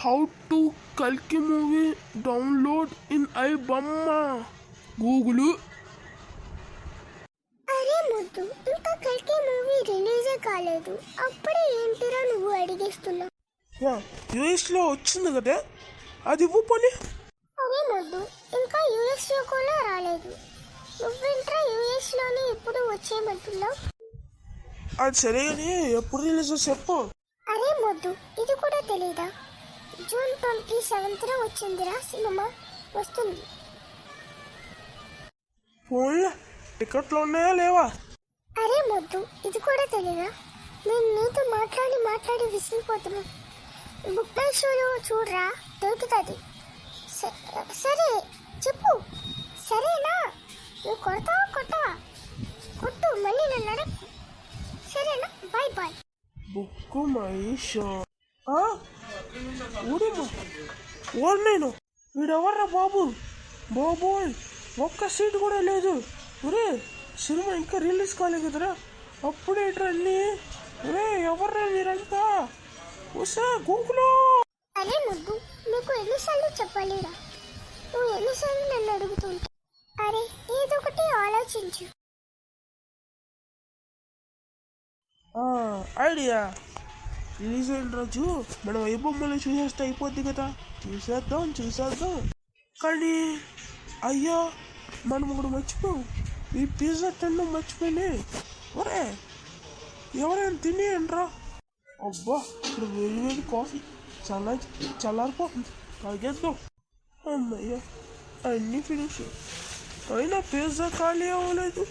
How to కల్కి movie download in iBomma Google. అరే ముద్దు, ఇంకా కల్కి మూవీ రిలీజే కాలేదు, అప్పుడే ఏంటిరా నువ్వు అడిగేస్తున్నావు? యూఎస్ లో వచ్చింది కదా, అది ఇవ్వు పోనీ. అరే ముద్దు, ఇంకా యూఎస్ లో కూడా రాలేదు, నువ్వేంట్రా యూఎస్ లోనే ఎప్పుడు వచ్చేయమంటున్నావు? అది సరే కానీ ఎప్పుడు రిలీజ్ చెప్పు. అరే ముద్దు, ఇది కూడా తెలీదా? జూన్ 27న వచ్చిందిరా సినిమా, వస్తుంది. ఫోన్లో టికెట్లు ఉన్నాయా లేవా? అరే ముద్దు, ఇది కూడా తెలీదా? నేను నీతో మాట్లాడి విసిగిపోతున్నా. బుక్ మై షోలో చూడరా, దొరుకుతుంది. సరే చెప్పు, సరేనా? నువ్వు కొట్టవా? కొట్టు, మళ్ళీ నన్ను అడగ, సరేనా? Bye bye. BookMyShow ఊడేమో ఓర్, నేను వీడెవర్రా బాబు? బాబోయ్, ఒక్క సీట్ కూడా లేదు. ఒరే, సినిమా ఇంకా రిలీజ్ కాలేదు కదరా, అప్పుడేట్రా అన్నీ? ఒరే, ఎవర్రా మీరంతా? వసా గూగులో. అరే ముద్దు, నీకు ఎన్నిసార్లు చెప్పాలిరా? నువ్వు ఎన్నిసార్లు నన్ను అడుగుతుంటా? అరే, ఏదో ఒకటి ఆలోచించు. ఐడియా, రిలీజ్ అయిన రోజు మనం ఐబొమ్మలు చూసేస్తే అయిపోద్ది కదా. చూసేద్దాం. కానీ అయ్యో, మనం ఒకటి మర్చిపోయాం, ఈ పిజ్జా తినడం మర్చిపోయి. ఒరే, ఎవరైనా తినేయండిరా. అబ్బా, ఇప్పుడు వేడి కాఫీ చల్లారిపోతుంది, తాగేద్దాం. అమ్మయ్య, అన్నీ ఫినిష్. అయినా పిజ్జా ఖాళీ అవ్వలేదు,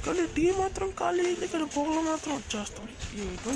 కానీ టీ మాత్రం ఖాళీ అయింది, కానీ పొగలు మాత్రం వచ్చేస్తాయి. ఏంటో